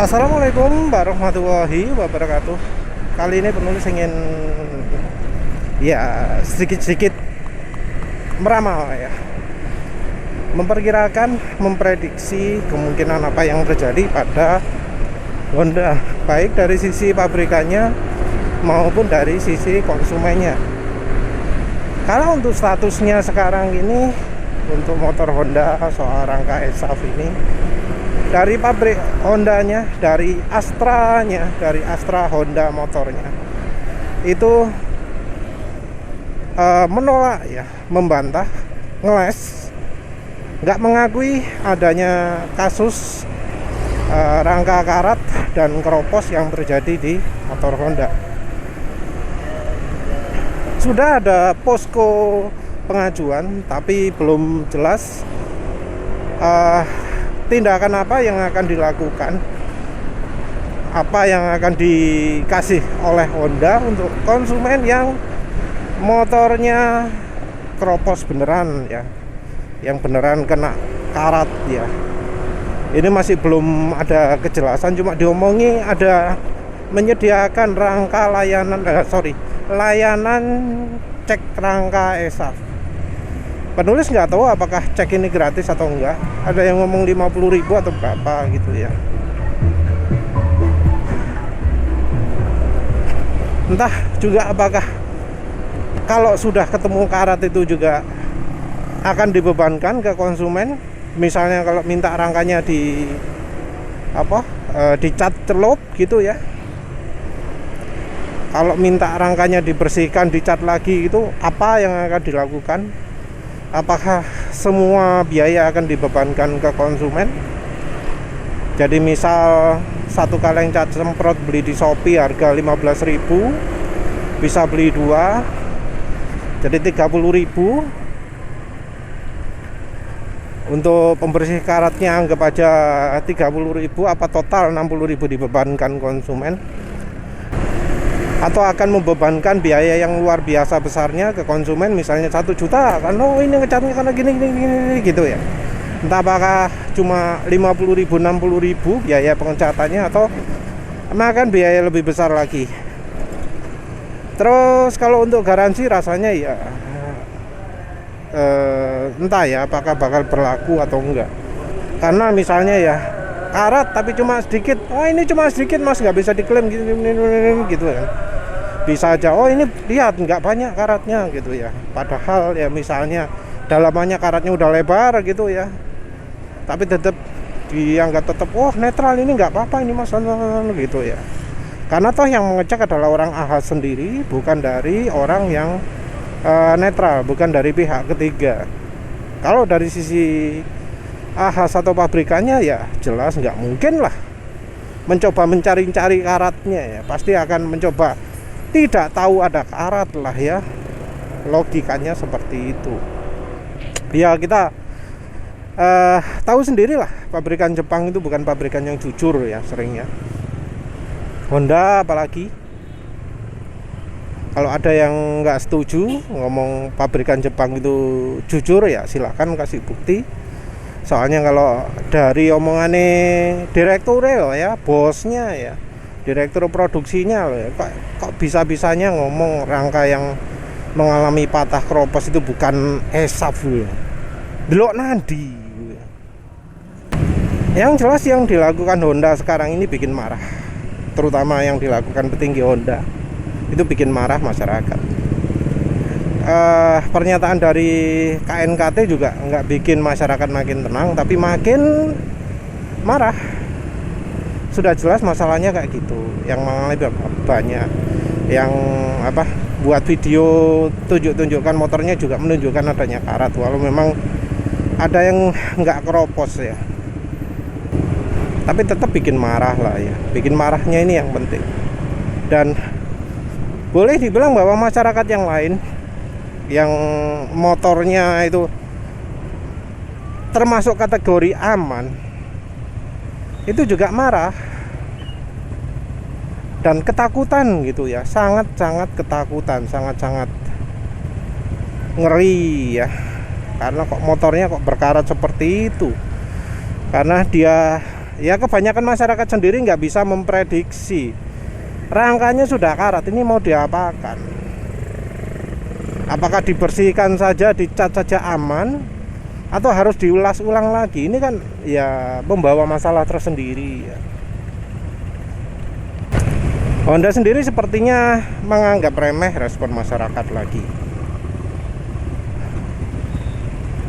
Assalamualaikum warahmatullahi wabarakatuh. Kali ini penulis ingin sedikit-sedikit meramal ya, memperkirakan, memprediksi kemungkinan apa yang terjadi pada Honda, baik dari sisi pabrikannya maupun dari sisi konsumennya. Kalau untuk statusnya sekarang ini, untuk motor Honda seorang KSAF ini, dari pabrik Hondanya, dari Astra Honda motornya itu menolak ya, membantah, ngeles, nggak mengakui adanya kasus rangka karat dan keropos yang terjadi di motor Honda. Sudah ada posko pengajuan, tapi belum jelas tindakan apa yang akan dilakukan, apa yang akan dikasih oleh Honda untuk konsumen yang motornya keropos beneran ya, yang beneran kena karat ya. Ini masih belum ada kejelasan, cuma diomongi ada menyediakan rangka layanan cek rangka ESAF. Penulis nggak tahu apakah cek ini gratis atau enggak. Ada yang ngomong 50.000 atau berapa gitu ya. Entah juga apakah kalau sudah ketemu karat itu juga akan dibebankan ke konsumen. Misalnya kalau minta rangkanya dicat celup gitu ya. Kalau minta rangkanya dibersihkan, dicat lagi, itu apa yang akan dilakukan? Apakah semua biaya akan dibebankan ke konsumen? Jadi misal satu kaleng cat semprot beli di Shopee harga 15.000, bisa beli 2, jadi 30.000. Untuk pembersih karatnya anggap aja 30.000, apa total 60.000 dibebankan konsumen? Atau akan membebankan biaya yang luar biasa besarnya ke konsumen, misalnya 1 juta kan, ini ngecatnya karena gini gitu ya. Entah apakah cuma 50.000, 60.000 biaya pengecatannya, atau makan biaya lebih besar lagi. Terus kalau untuk garansi rasanya ya entah ya apakah bakal berlaku atau enggak. Karena misalnya ya karat tapi cuma sedikit, ini cuma sedikit mas, nggak bisa diklaim gitu kan. Bisa aja, ini lihat nggak banyak karatnya gitu ya, padahal ya misalnya dalamannya karatnya udah lebar gitu ya, tapi tetap dianggap netral, ini nggak apa-apa ini mas gitu ya. Karena toh yang mengecek adalah orang ahas sendiri, bukan dari orang yang netral, bukan dari pihak ketiga. Kalau dari sisi ahas atau pabrikannya ya jelas nggak mungkin lah mencoba mencari-cari karatnya ya, pasti akan mencoba tidak tahu ada karat lah ya, logikanya seperti itu ya. Kita tahu sendirilah, pabrikan Jepang itu bukan pabrikan yang jujur ya, seringnya Honda apalagi. Kalau ada yang nggak setuju ngomong pabrikan Jepang itu jujur ya silahkan kasih bukti. Soalnya kalau dari omongannya direktur ya, bosnya ya, direktur produksinya loh ya, kok bisa-bisanya ngomong rangka yang mengalami patah keropos itu bukan ESAF ya. Delok nadi. Yang jelas yang dilakukan Honda sekarang ini bikin marah, terutama yang dilakukan petinggi Honda itu bikin marah masyarakat. Pernyataan dari KNKT juga nggak bikin masyarakat makin tenang, tapi makin marah. Sudah jelas masalahnya kayak gitu, yang mengalami banyak, yang buat video tunjukkan motornya juga menunjukkan adanya karat, walau memang ada yang nggak keropos ya, tapi tetap bikin marah lah ya. Bikin marahnya ini yang penting. Dan boleh dibilang bahwa masyarakat yang lain yang motornya itu termasuk kategori aman itu juga marah dan ketakutan gitu ya, sangat-sangat ketakutan, sangat-sangat ngeri ya, karena kok motornya kok berkarat seperti itu. Karena dia ya kebanyakan masyarakat sendiri nggak bisa memprediksi. Rangkanya sudah karat, ini mau diapakan? Apakah dibersihkan saja, dicat saja aman, atau harus diulas ulang lagi? Ini kan ya membawa masalah tersendiri ya. Honda sendiri sepertinya menganggap remeh respon masyarakat lagi.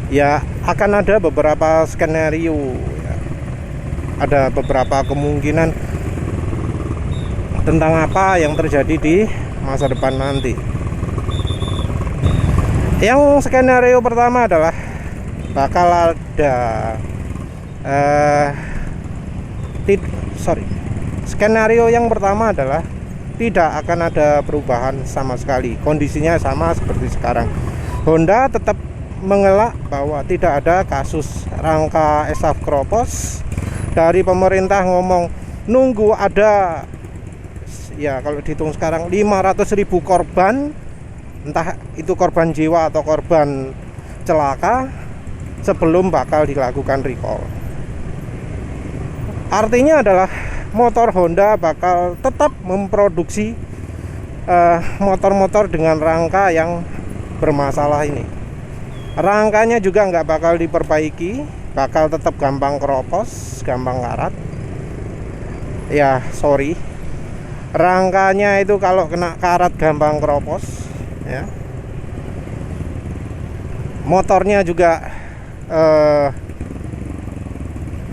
Ya akan ada beberapa skenario ya. Ada beberapa kemungkinan tentang apa yang terjadi di masa depan nanti. Yang skenario pertama adalah bakal ada skenario yang pertama adalah tidak akan ada perubahan sama sekali. Kondisinya sama seperti sekarang. Honda tetap mengelak bahwa tidak ada kasus rangka esaf kropos. Dari pemerintah ngomong nunggu ada, ya kalau dihitung sekarang 500.000 korban, entah itu korban jiwa atau korban celaka, sebelum bakal dilakukan recall. Artinya adalah motor Honda bakal tetap memproduksi motor-motor dengan rangka yang bermasalah ini. Rangkanya juga nggak bakal diperbaiki, bakal tetap gampang keropos, gampang karat. Ya sorry, rangkanya itu kalau kena karat gampang keropos ya. Motornya juga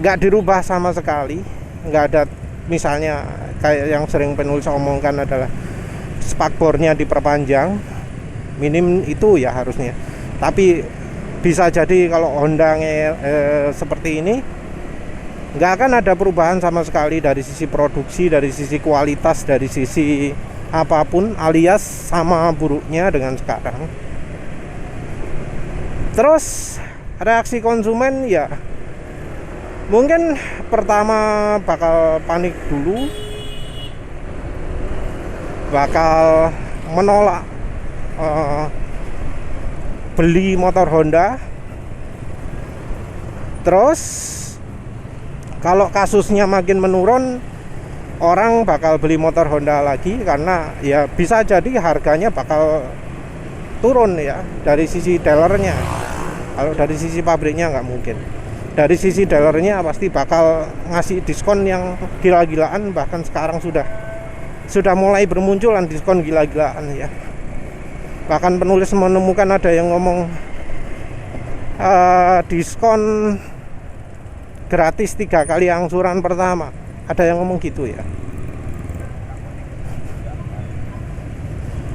nggak dirubah sama sekali, nggak ada. Misalnya kayak yang sering penulis omongkan adalah spakbornya diperpanjang, minim itu ya harusnya. Tapi bisa jadi kalau Honda seperti ini nggak akan ada perubahan sama sekali dari sisi produksi, dari sisi kualitas, dari sisi apapun, alias sama buruknya dengan sekarang. Terus reaksi konsumen ya mungkin pertama bakal panik dulu, bakal menolak beli motor Honda. Terus kalau kasusnya makin menurun, orang bakal beli motor Honda lagi, karena ya bisa jadi harganya bakal turun ya dari sisi dealernya. Kalau dari sisi pabriknya nggak mungkin. Dari sisi dealernya pasti bakal ngasih diskon yang gila-gilaan, bahkan sekarang sudah mulai bermunculan diskon gila-gilaan ya. Bahkan penulis menemukan ada yang ngomong diskon gratis 3 kali angsuran pertama. Ada yang ngomong gitu ya.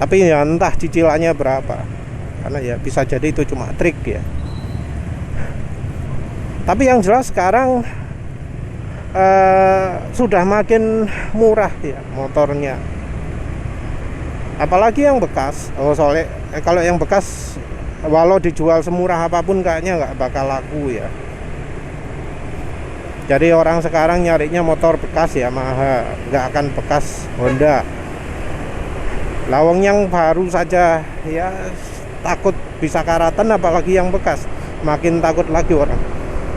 Tapi ya entah cicilannya berapa, karena ya bisa jadi itu cuma trik ya. Tapi yang jelas sekarang sudah makin murah ya motornya. Apalagi yang bekas. Soalnya kalau yang bekas walau dijual semurah apapun kayaknya nggak bakal laku ya. Jadi orang sekarang nyarinya motor bekas Yamaha, nggak akan bekas Honda. Lawang yang baru saja ya takut bisa karatan, apalagi yang bekas makin takut lagi orang.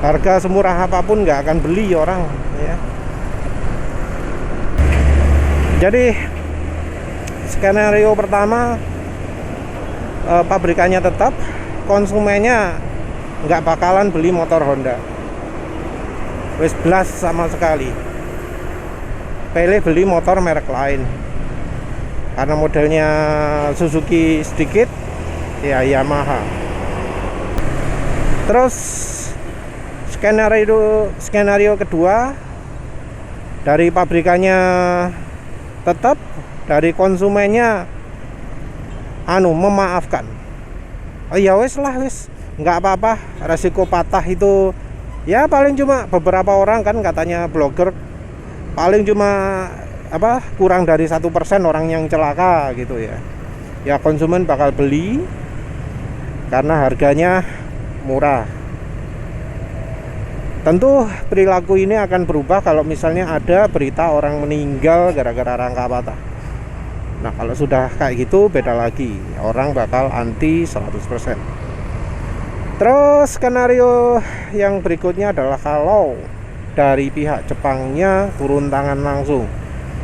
Harga semurah apapun nggak akan beli orang ya. Jadi skenario pertama, pabrikannya tetap, konsumennya nggak bakalan beli motor Honda. Wes belas sama sekali. Pilih beli motor merek lain. Karena modelnya Suzuki sedikit, ya Yamaha. Terus skenario kedua, dari pabrikannya tetap, dari konsumennya memaafkan. Oh ya wes lah, wes nggak apa-apa, resiko patah itu ya paling cuma beberapa orang, kan katanya blogger, paling cuma kurang dari 1% orang yang celaka gitu ya. Ya konsumen bakal beli karena harganya murah. Tentu perilaku ini akan berubah kalau misalnya ada berita orang meninggal gara-gara rangka patah. Nah kalau sudah kayak gitu beda lagi, orang bakal anti 100%. Terus skenario yang berikutnya adalah kalau dari pihak Jepangnya turun tangan langsung.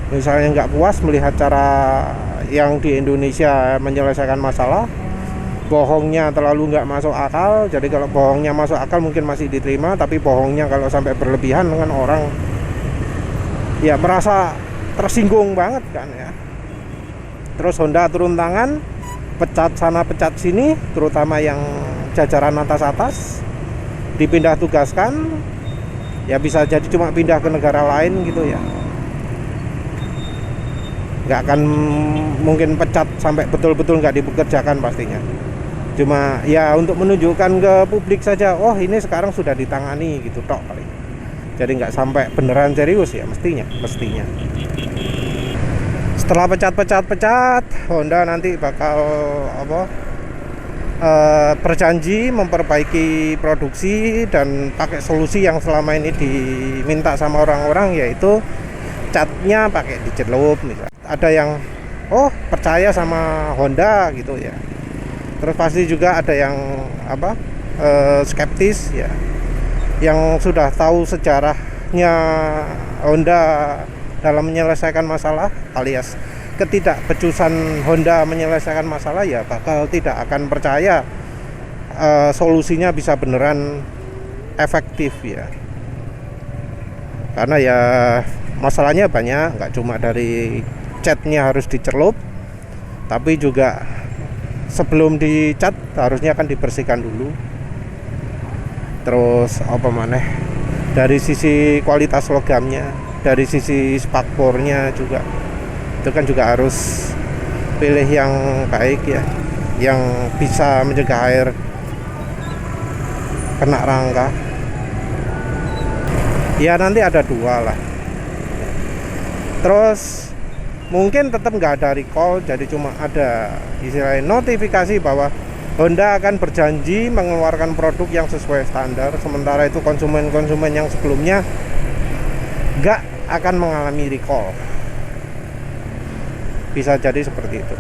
Misalnya nggak puas melihat cara yang di Indonesia menyelesaikan masalah, bohongnya terlalu nggak masuk akal. Jadi kalau bohongnya masuk akal mungkin masih diterima, tapi bohongnya kalau sampai berlebihan dengan orang ya merasa tersinggung banget kan ya. Terus Honda turun tangan, pecat sana pecat sini, terutama yang jajaran atas dipindah tugaskan. Ya bisa jadi cuma pindah ke negara lain gitu ya, nggak akan mungkin pecat sampai betul-betul nggak dipekerjakan pastinya. Cuma ya untuk menunjukkan ke publik saja, oh ini sekarang sudah ditangani gitu tok kali. Jadi nggak sampai beneran serius ya mestinya. Setelah pecat, Honda nanti bakal berjanji memperbaiki produksi dan pakai solusi yang selama ini diminta sama orang-orang, yaitu catnya pakai dicelup misalnya. Ada yang percaya sama Honda gitu ya. Terus pasti juga ada yang skeptis ya, yang sudah tahu sejarahnya Honda dalam menyelesaikan masalah alias ketidakbecusan Honda menyelesaikan masalah, ya bakal tidak akan percaya solusinya bisa beneran efektif ya. Karena ya masalahnya banyak, nggak cuma dari catnya harus dicelup, tapi juga sebelum dicat harusnya kan dibersihkan dulu. Terus dari sisi kualitas logamnya, dari sisi spakbornya juga, itu kan juga harus pilih yang baik ya, yang bisa mencegah air kena rangka. Ya nanti ada dua lah. Terus mungkin tetap nggak ada recall, jadi cuma ada istilahnya notifikasi bahwa Honda akan berjanji mengeluarkan produk yang sesuai standar. Sementara itu konsumen-konsumen yang sebelumnya nggak akan mengalami recall. Bisa jadi seperti itu.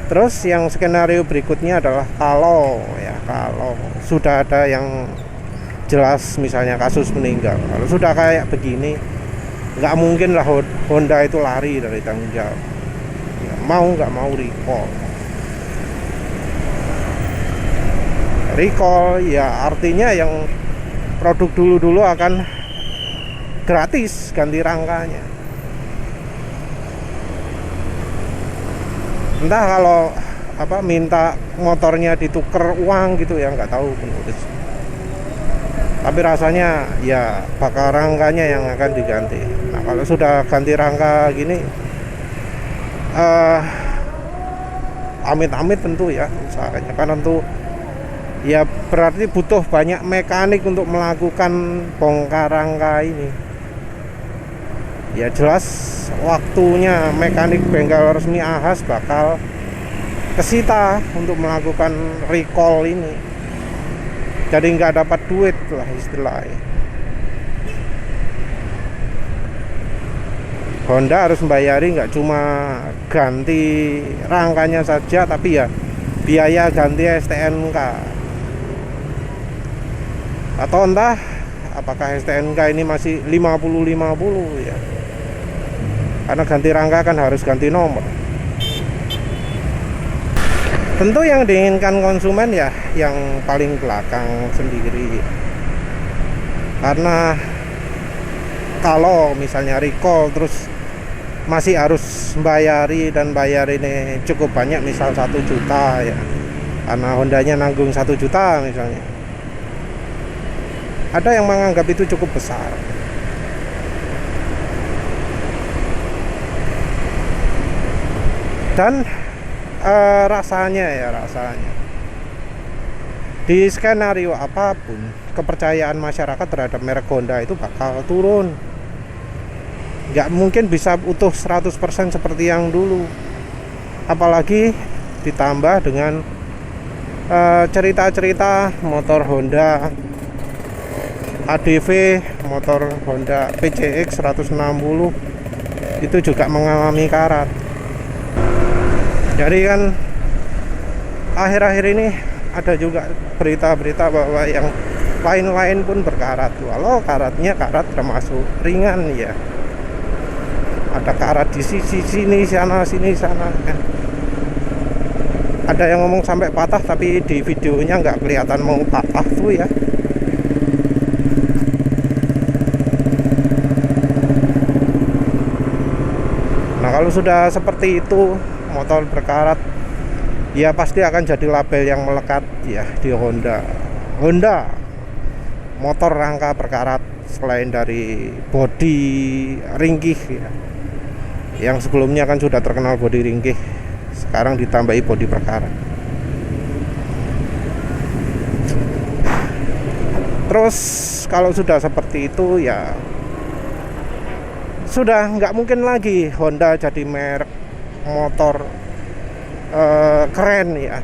Terus yang skenario berikutnya adalah kalau sudah ada yang jelas, misalnya kasus meninggal, kalau sudah kayak begini, nggak mungkin lah Honda itu lari dari tanggung jawab. Nggak mau recall ya artinya yang produk dulu akan gratis ganti rangkanya. Entah kalau minta motornya ditukar uang gitu ya, nggak tahu penulis. Tapi rasanya ya bakal rangkanya yang akan diganti. Nah kalau sudah ganti rangka gini, amit-amit tentu ya usahanya, kan tentu ya berarti butuh banyak mekanik untuk melakukan bongkar rangka ini. Ya jelas waktunya mekanik bengkel resmi Ahas bakal kesita untuk melakukan recall ini. Jadi nggak dapat duit lah istilahnya. Honda harus membayari nggak cuma ganti rangkanya saja, tapi ya biaya ganti STNK. Atau entah apakah STNK ini masih 50-50 ya. Karena ganti rangka kan harus ganti nomor. Tentu yang diinginkan konsumen ya yang paling belakang sendiri. Karena kalau misalnya recall terus masih harus bayar ini cukup banyak, misal 1 juta ya. Karena Hondanya nanggung 1 juta misalnya. Ada yang menganggap itu cukup besar. Dan rasanya di skenario apapun kepercayaan masyarakat terhadap merek Honda itu bakal turun. Nggak mungkin bisa utuh 100% seperti yang dulu. Apalagi ditambah dengan cerita-cerita motor Honda ADV, motor Honda PCX 160 itu juga mengalami karat. Jadi kan akhir-akhir ini ada juga berita-berita bahwa yang lain-lain pun berkarat. Walau karatnya karat termasuk ringan ya, ada karat di sisi sini sana sini sana kan. Ada yang ngomong sampai patah, tapi di videonya nggak kelihatan mau patah tuh ya. Nah kalau sudah seperti itu motor berkarat, ya pasti akan jadi label yang melekat ya di Honda. Honda motor rangka berkarat, selain dari bodi ringkih ya, yang sebelumnya kan sudah terkenal bodi ringkih, sekarang ditambahi bodi berkarat. Terus kalau sudah seperti itu ya sudah nggak mungkin lagi Honda jadi merek motor keren ya.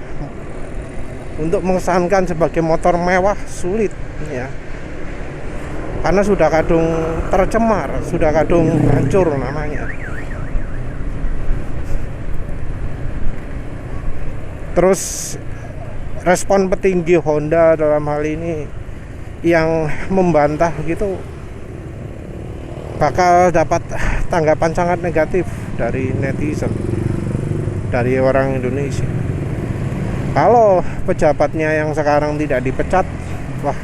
Untuk mengesankan sebagai motor mewah sulit ya, karena sudah kadung tercemar, sudah kadung hancur namanya. Terus respon petinggi Honda dalam hal ini yang membantah gitu bakal dapat tanggapan sangat negatif dari netizen, dari orang Indonesia. Kalau pejabatnya yang sekarang tidak dipecat, wah,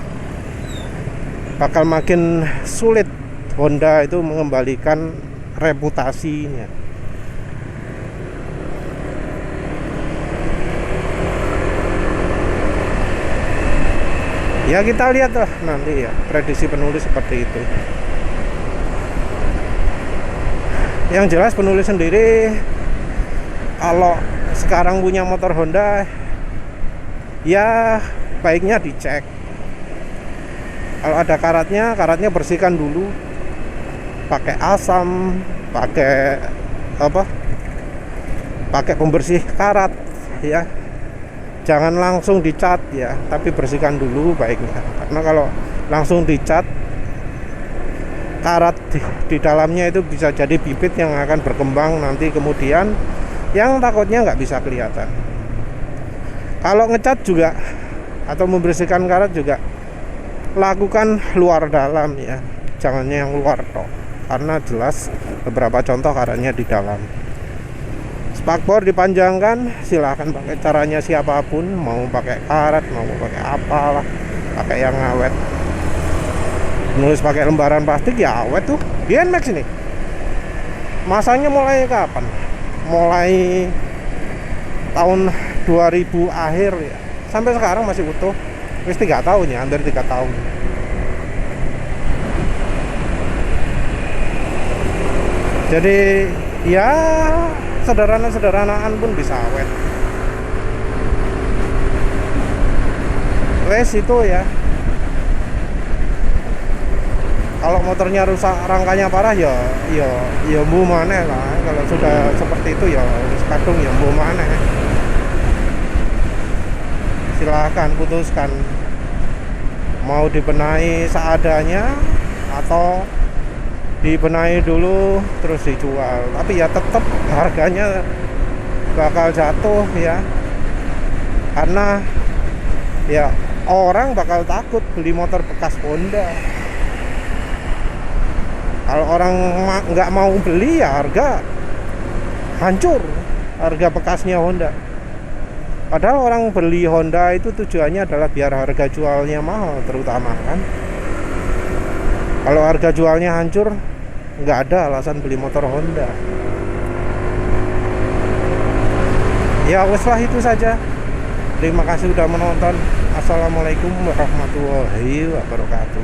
bakal makin sulit Honda itu mengembalikan reputasinya. Ya kita lihat lah nanti ya, prediksi penulis seperti itu. Yang jelas penulis sendiri kalau sekarang punya motor Honda ya baiknya dicek. Kalau ada karatnya bersihkan dulu, pakai asam, pakai pakai pembersih karat ya. Jangan langsung dicat ya, tapi bersihkan dulu baiknya. Karena kalau langsung dicat, karat di dalamnya itu bisa jadi bibit yang akan berkembang nanti kemudian, yang takutnya nggak bisa kelihatan. Kalau ngecat juga atau membersihkan karat juga lakukan luar dalam ya, jangan yang luar toh, karena jelas beberapa contoh karatnya di dalam. Spakbor dipanjangkan, silahkan pakai caranya siapapun, mau pakai karat, mau pakai apalah, pakai yang awet. Nulis pakai lembaran plastik ya awet tuh. Di NMAX ini masanya mulai kapan? Mulai tahun 2000 akhir ya, sampai sekarang masih utuh. Wis 3 tahun ya, hampir 3 tahun. Jadi ya sederhana-sederhanaan pun bisa awet. Wes itu ya. Kalau motornya rusak, rangkanya parah ya mbuh maneh lah. Kalau sudah seperti itu ya wis kadung ya mbuh maneh. Silahkan putuskan mau dibenahi seadanya atau dibenahi dulu terus dijual. Tapi ya tetap harganya bakal jatuh ya, karena ya orang bakal takut beli motor bekas Honda. Kalau orang nggak mau beli ya harga hancur, harga bekasnya Honda. Padahal orang beli Honda itu tujuannya adalah biar harga jualnya mahal, terutama kan. Kalau harga jualnya hancur, nggak ada alasan beli motor Honda. Ya weslah itu saja. Terima kasih sudah menonton. Assalamualaikum warahmatullahi wabarakatuh.